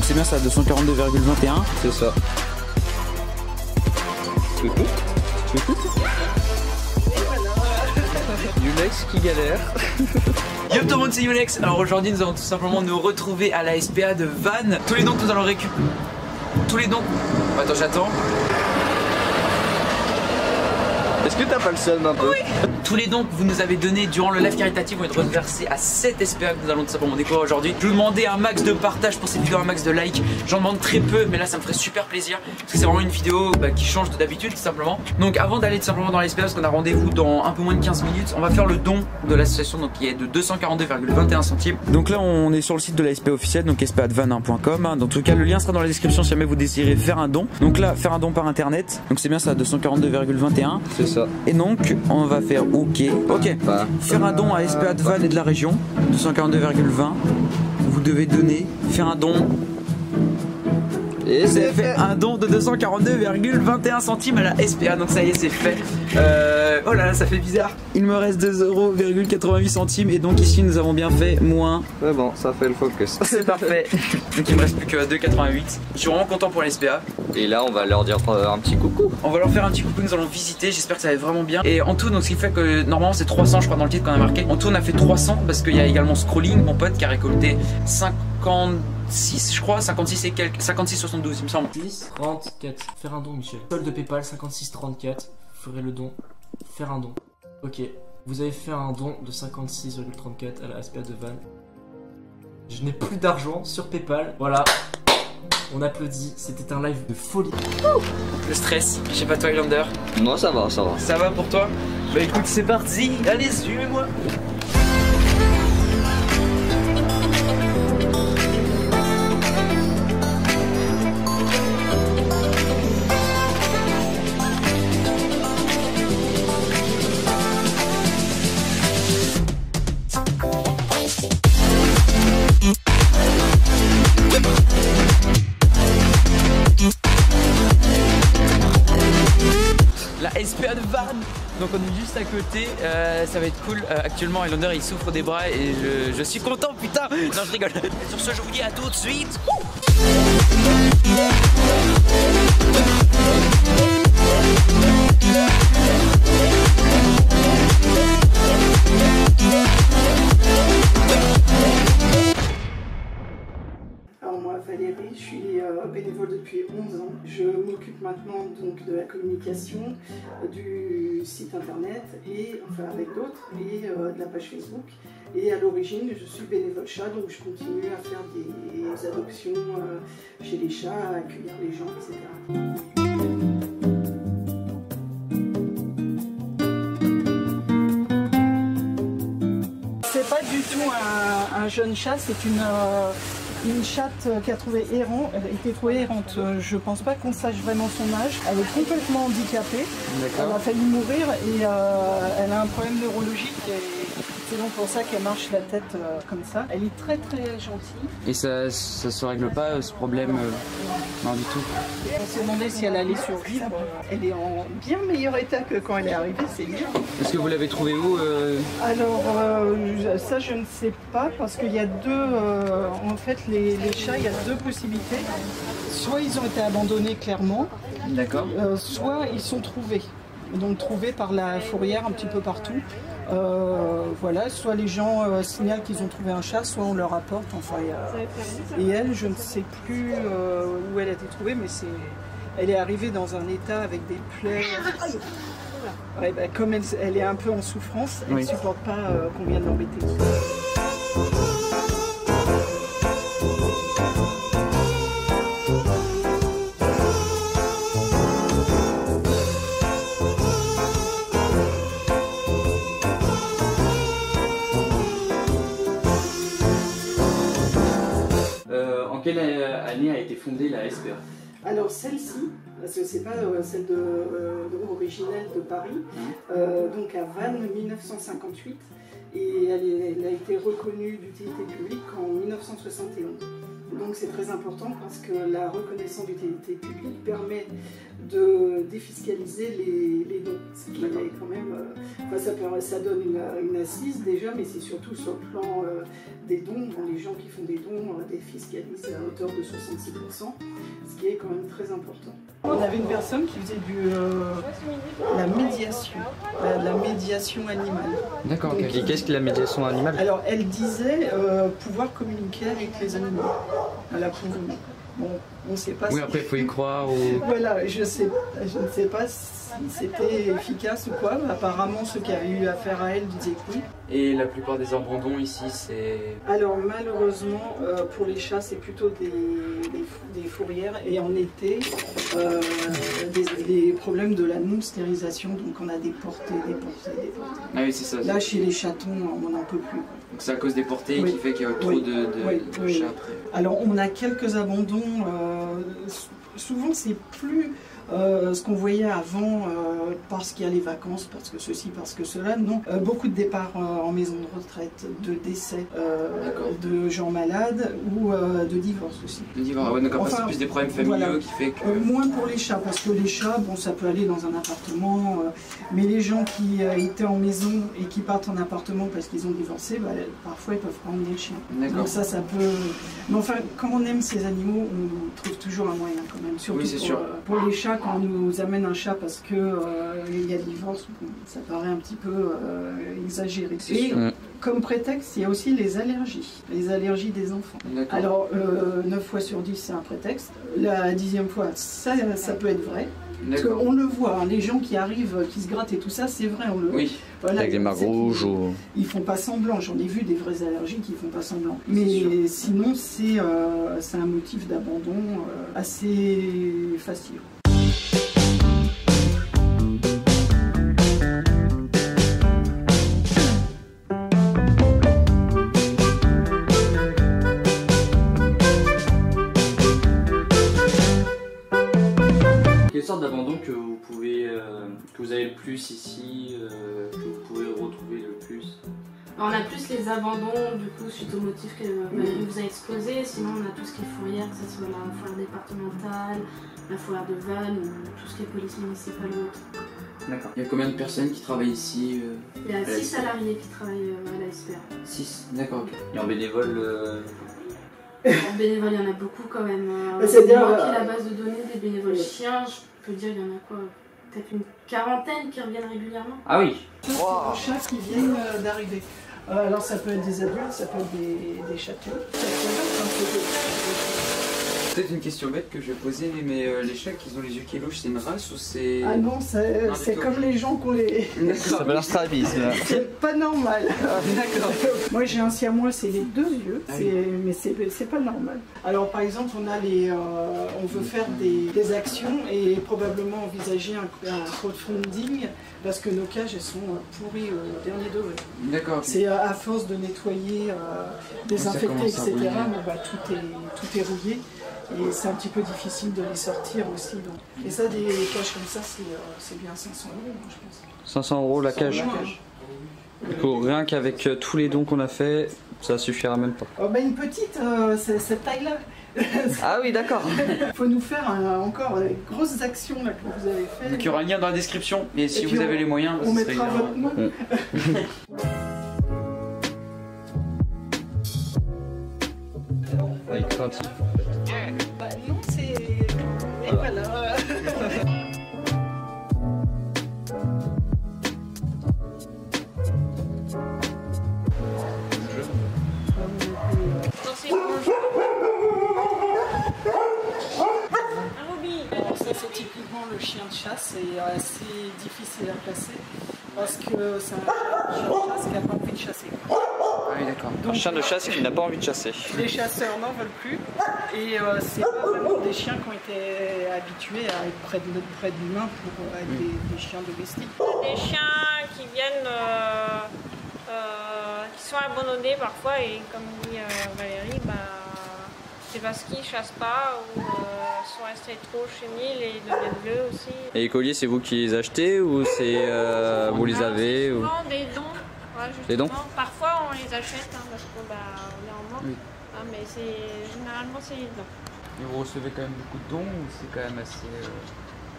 Donc c'est bien ça, 242,21. C'est ça. Tu écoutes? Tu écoutes? Ulex qui galère. Yo tout le monde, c'est Ulex. Alors aujourd'hui nous allons tout simplement nous retrouver à la SPA de Vannes. Tous les dons que nous allons récupérer. Tous les dons. Attends, j'attends. Est-ce que t'as pas le seum un peu? Oui. Tous les dons que vous nous avez donnés durant le live caritatif vont être reversés à cette SPA que nous allons tout simplement découvrir aujourd'hui. Je vous demandais un max de partage pour cette vidéo, un max de likes. J'en demande très peu, mais là ça me ferait super plaisir parce que c'est vraiment une vidéo qui change d'habitude tout simplement. Donc avant d'aller tout simplement dans la SPA, parce qu'on a rendez-vous dans un peu moins de 15 minutes, on va faire le don de l'association donc qui est de 242,21 centimes. Donc là on est sur le site de la SPA officielle, donc spa-de-vannes.com. Dans tout cas le lien sera dans la description si jamais vous désirez faire un don. Donc là faire un don par internet, donc c'est bien ça, 242,21. C'est ça. Et donc on va faire OK. Faire un don à SPA de Vannes et de la région, 242,20. Vous devez donner, faire un don. Et vous avez fait un don de 242,21 centimes à la SPA, donc ça y est, c'est fait. Oh là là, ça fait bizarre. Il me reste 2,88 centimes et donc ici nous avons bien fait moins. C'est bon, ça fait le focus. C'est parfait. Donc il me reste plus que 2,88. Je suis vraiment content pour la SPA. Et là, on va leur dire un petit coucou. On va leur faire un petit coucou, nous allons visiter, j'espère que ça va être vraiment bien. Et en tout, donc ce qui fait que normalement c'est 300, je crois, dans le titre qu'on a marqué. En tout, on a fait 300 parce qu'il y a également Scrolling, mon pote, qui a récolté 56, je crois, 56 et quelques, 56,72 il me semble. 10, 34, faire un don Michel. Solde de Paypal 56,34, ferez le don, faire un don. Ok, vous avez fait un don de 56,34 à la SPA de Vannes. Je n'ai plus d'argent sur Paypal, voilà. On applaudit, c'était un live de folie. Le stress, je sais pas toi Highlander. Moi ça va, ça va. Ça va pour toi? Bah écoute, c'est parti, allez suivez-moi. La SPA de Vannes, donc on est juste à côté, ça va être cool. Actuellement Highlander il souffre des bras et je suis content putain. Non je rigole. Sur ce je vous dis à tout de suite. Alors moi Valérie, je suis bénévole depuis 11 ans. Je m'occupe maintenant donc de la communication du site internet et enfin avec d'autres et de la page Facebook. Et à l'origine je suis bénévole chat, donc je continue à faire des adoptions chez les chats, à accueillir les gens, etc. C'est pas du tout un jeune chat, c'est une chatte qui a été trouvée errante. Je pense pas qu'on sache vraiment son âge. Elle est complètement handicapée. Elle a failli mourir et elle a un problème neurologique. C'est donc pour ça qu'elle marche la tête comme ça. Elle est très très gentille. Et ça se règle pas ce problème? Non du tout. On s'est demandé si elle allait survivre. Elle est en bien meilleur état que quand elle est arrivée, c'est bien. Est-ce que vous l'avez trouvé où Alors ça je ne sais pas parce qu'il y a deux, en fait les chats, il y a deux possibilités. Soit ils ont été abandonnés clairement, d'accord. Soit ils sont trouvés. Donc trouvés par la fourrière un petit peu partout. Voilà, soit les gens signalent qu'ils ont trouvé un chat, soit on leur apporte. Enfin, et elle, je ne sais plus où elle a été trouvée, mais elle est arrivée dans un état avec des plaies. Ouais, bah, comme elle est un peu en souffrance, elle ne supporte pas qu'on vienne l'embêter. En quelle année a été fondée la SPA? Alors celle-ci, parce que c'est pas celle originelle de Paris, donc à Vannes 1958, et elle a été reconnue d'utilité publique en 1971. Donc c'est très important parce que la reconnaissance d'utilité publique permet de défiscaliser les dons. Ce qui est quand même, ça donne une assise déjà, mais c'est surtout sur le plan des dons. Les gens qui font des dons défiscalisent à hauteur de 66%, ce qui est quand même très important. On avait une personne qui faisait la médiation animale. D'accord. Et qu'est-ce que la médiation animale? Alors, elle disait pouvoir communiquer avec les animaux. Voilà, bon, on ne sait pas. Oui, après, il faut y croire. Ou... Voilà, je ne sais pas si c'était efficace ou quoi. Mais apparemment, ceux qui avaient eu affaire à elle disaient que oui. Et la plupart des abandons ici, c'est... Alors, malheureusement, pour les chats, c'est plutôt des fourrières. Et en été, des problèmes de la non-stérilisation. Donc, on a des portées. Ah oui, c'est ça. Là, chez les chatons, on n'en peut plus. Donc, c'est à cause des portées qui fait qu'il y a trop de chats après. Alors, on a quelques abandons. Souvent, c'est plus ce qu'on voyait avant parce qu'il y a les vacances, parce que ceci, parce que cela. Non, beaucoup de départs en maison de retraite, de décès de gens malades ou de divorce aussi. De divorce, ouais, donc après c'est plus des problèmes familiaux qui fait que... moins pour les chats, parce que les chats, bon, ça peut aller dans un appartement, mais les gens qui étaient en maison et qui partent en appartement parce qu'ils ont divorcé, parfois ils peuvent pas emmener le chien. Donc ça peut... Mais enfin, quand on aime ces animaux, on trouve toujours un moyen quand même. Surtout pour les chats, quand on nous amène un chat parce que il y a divorce, ça paraît un petit peu exagéré. Et comme prétexte, il y a aussi les allergies des enfants. Alors 9 fois sur 10 c'est un prétexte, la 10e fois ça peut être vrai. Parce qu'on le voit, hein, les gens qui arrivent, qui se grattent et tout ça, c'est vrai, on le voit. Voilà, avec des marques rouges ou... Ils font pas semblant, j'en ai vu des vraies allergies qui font pas semblant. Mais sinon, c'est un motif d'abandon assez facile. Quelle sorte d'abandon que vous pouvez, que vous avez le plus ici, que vous pouvez retrouver le plus? On a plus les abandons du coup suite au motif que Valérie vous a exposé, sinon on a tout ce qui est fourrière, que ce soit la fourrière départementale, la fourrière de Vannes ou tout ce qui est police municipale ou autre. D'accord. Il y a combien de personnes qui travaillent ici Il y a 6 salariés qui travaillent à la SPA. 6, d'accord, ok. Et en bénévole En bénévole, il y en a beaucoup quand même. C'est-à-dire moi qui ai la base de données des bénévoles chiens, je peux dire il y en a quoi, peut-être une quarantaine qui reviennent régulièrement. Ah oui. Des chats qui viennent d'arriver. Alors ça peut être des adultes, ça peut être des chatons. Peut-être une question bête que je vais poser, mais les chats qui ont les yeux qui louchent, c'est une race ou c'est... Ah non, c'est comme les gens qu'on les... Ça fait leur strabisme. C'est pas normal. D'accord. Moi j'ai un siamois, c'est les 2 yeux, mais c'est pas normal. Alors par exemple, on veut faire des actions et probablement envisager un crowdfunding parce que nos cages elles sont pourries au dernier degré. D'accord. C'est à force de nettoyer, désinfecter, etc. Mais tout est rouillé. Et c'est un petit peu difficile de les sortir aussi. Donc. Et ça, des cages comme ça, c'est bien 500 €, je pense. 500 € la cage. Du coup, rien qu'avec tous les dons qu'on a fait, ça suffira même pas. Une petite, cette taille-là. Ah oui, d'accord. Il faut nous faire encore des grosses actions là, que vous avez faites. Donc il y aura un lien dans la description, et si vous avez les moyens, on mettra votre nom. Avec craintif. Non, c'est... Et voilà. Alors ça c'est typiquement le chien de chasse, c'est assez difficile à placer parce que c'est un chien de chasse qui n'a pas envie de chasser. Ah oui, d'accord. Un chien de chasse qui n'a pas envie de chasser. Les chasseurs n'en veulent plus et c'est pas vraiment des chiens qui ont été habitués à être près de l'humain pour être des chiens domestiques. Des chiens qui viennent, qui sont abandonnés parfois et comme dit Valérie, c'est parce qu'ils ne chassent pas ou sont restés trop chenilles et ils deviennent bleus aussi. Et les colliers, c'est vous qui les achetez ou c'est vous les avez C'est souvent des dons. Ouais, des dons. Parfois on les achète parce qu'on est en manque, mais généralement c'est les dons. Et vous recevez quand même beaucoup de dons ou c'est quand même assez...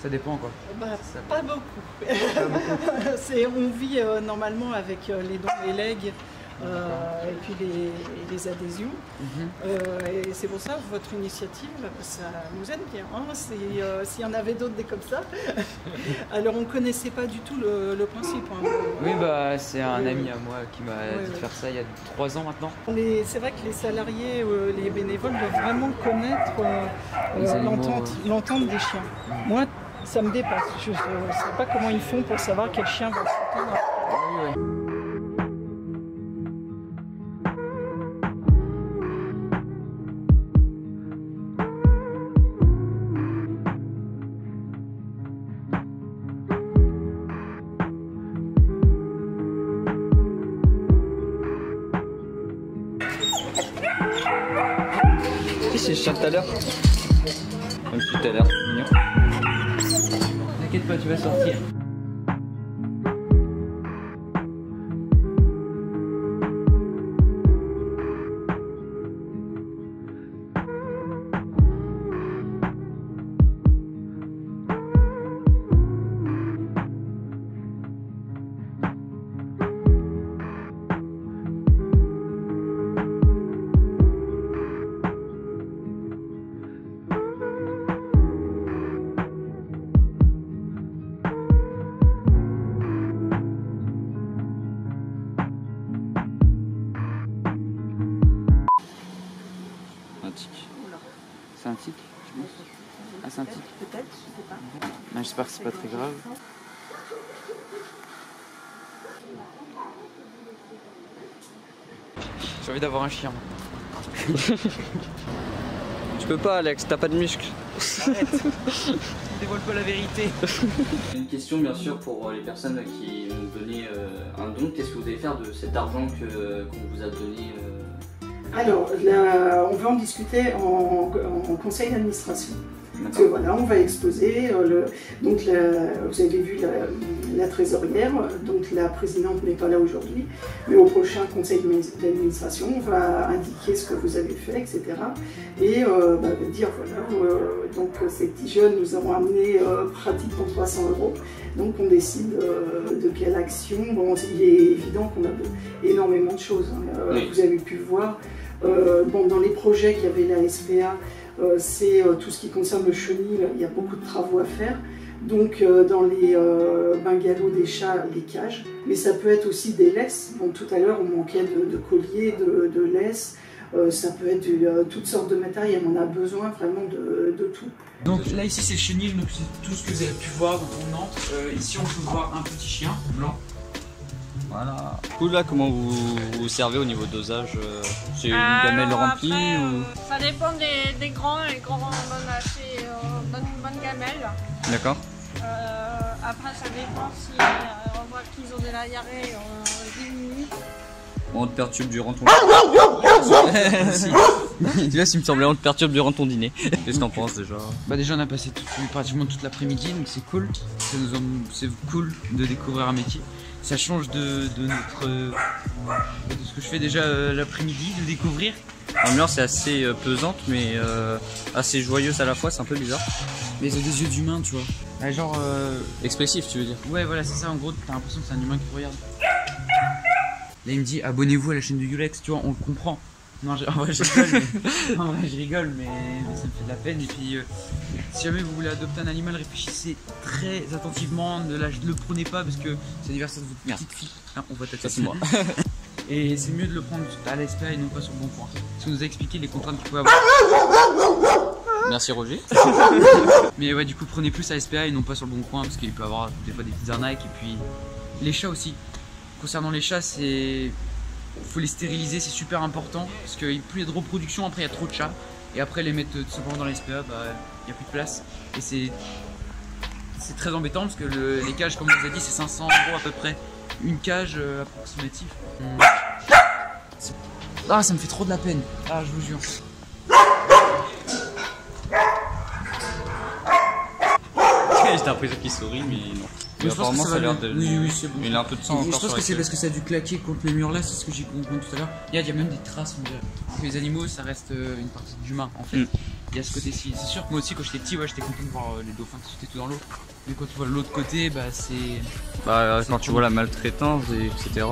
Ça dépend quoi. Bah, pas beaucoup. On vit normalement avec les dons et legs et puis les adhésions. Et c'est pour ça que votre initiative, ça nous aide bien. Hein. S'il y en avait d'autres des comme ça. Alors on ne connaissait pas du tout le principe. Hein. Oui, bah c'est un ami à moi qui m'a dit de faire ça il y a 3 ans maintenant. C'est vrai que les salariés, les bénévoles doivent vraiment connaître l'entente des chiens. Moi, ça me dépasse. Je ne sais pas comment ils font pour savoir quel chien va sauter. C'est le chien tout à l'heure. Même si tout à l'heure, mignon. T'inquiète pas, tu vas sortir. C'est un tic, je pense. Ah, c'est un tic. Peut-être, je sais pas. Ah, j'espère que c'est pas très grave. J'ai envie d'avoir un chien. Tu peux pas, Alex, t'as pas de muscles. Arrête. Dévoile pas la vérité. Une question bien sûr pour les personnes qui ont donné un don. Qu'est-ce que vous allez faire de cet argent qu'on vous a donné Alors, là, on va en discuter en conseil d'administration. Parce que voilà, on va exposer. Donc, vous avez vu la trésorière, donc la présidente n'est pas là aujourd'hui, mais au prochain conseil d'administration, on va indiquer ce que vous avez fait, etc. Et dire voilà, donc ces petits jeunes nous ont amené pratiquement 300 €. Donc, on décide de quelle action. Bon, il est évident qu'on a énormément de choses. Hein. Oui. Vous avez pu voir. Dans les projets qu'il y avait la SPA, c'est tout ce qui concerne le chenil, il y a beaucoup de travaux à faire. Donc dans les bungalows des chats, les cages, mais ça peut être aussi des laisses. Bon, tout à l'heure on manquait de colliers, de laisses, ça peut être toutes sortes de matériel, on a besoin vraiment de tout. Donc là ici c'est le chenil, donc c'est tout ce que vous avez pu voir quand on entre. Ici on peut voir un petit chien blanc. Voilà. Du coup là, comment vous servez au niveau dosage? C'est une gamelle remplie après, ou... Ça dépend des grands, les grands donnent assez bonne gamelle. D'accord. Après ça dépend si on voit qu'ils ont de la diarrhée, on diminue. On te perturbe durant ton... Tu vois, s'il me semblait, on te perturbe durant ton dîner. Qu'est-ce que t'en penses déjà? Bah déjà on a passé pratiquement toute l'après-midi, donc c'est cool. C'est cool de découvrir un métier. Ça change de ce que je fais déjà l'après-midi, de découvrir. L'ambiance est assez pesante, mais assez joyeuse à la fois, c'est un peu bizarre. Mais ils ont des yeux d'humain, tu vois. Ouais, genre... Expressif, tu veux dire? Ouais, voilà, c'est ça, en gros, t'as l'impression que c'est un humain qui te regarde. Là, il me dit, abonnez-vous à la chaîne de Yulex, tu vois, on le comprend. Non, en vrai, je rigole, mais ça me fait de la peine. Et puis, si jamais vous voulez adopter un animal, réfléchissez très attentivement. Ne le prenez pas parce que c'est l'anniversaire de votre petite fille. Ah, on va tâter. Ça, c'est moi. Et c'est mieux de le prendre à la SPA et non pas sur le bon coin. Parce qu'on nous a expliqué les contraintes qu'il pouvait avoir. Merci Roger. Mais ouais, du coup, prenez plus à la SPA et non pas sur le bon coin parce qu'il peut avoir des fois des petites arnaques. Et puis, les chats aussi. Concernant les chats, faut les stériliser, c'est super important parce que plus il y a de reproduction, après il y a trop de chats et après les mettre tout simplement dans les SPA, bah il n'y a plus de place et c'est très embêtant parce que les cages, comme on vous a dit, c'est 500 € à peu près une cage approximative. Ah, ça me fait trop de la peine. Ah, je vous jure. J'ai l'impression qu'il sourit, mais non. Mais je pense que ça a l'air de... Oui, c'est bon. Il a un peu de sang encore. Je pense que c'est parce que ça a dû claquer contre le mur là, c'est ce que j'ai compris tout à l'heure. Il y a même des traces, on dirait. Les animaux, ça reste une partie d'humain en fait. il y a ce côté-ci. C'est sûr que moi aussi quand j'étais petit, ouais, j'étais content de voir les dauphins qui sautaient tout dans l'eau. Mais quand tu vois l'autre côté, bah c'est... Bah quand tu vois la maltraitance, etc.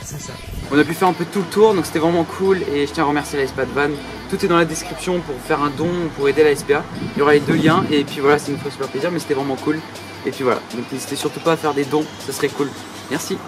C'est ça. On a pu faire un peu tout le tour, donc c'était vraiment cool et je tiens à remercier la SPA de Vannes. Tout est dans la description pour faire un don, pour aider la SPA. Il y aura les 2 liens et puis voilà, ça nous fait super plaisir, mais c'était vraiment cool. Et puis voilà, donc n'hésitez surtout pas à faire des dons, ça serait cool. Merci.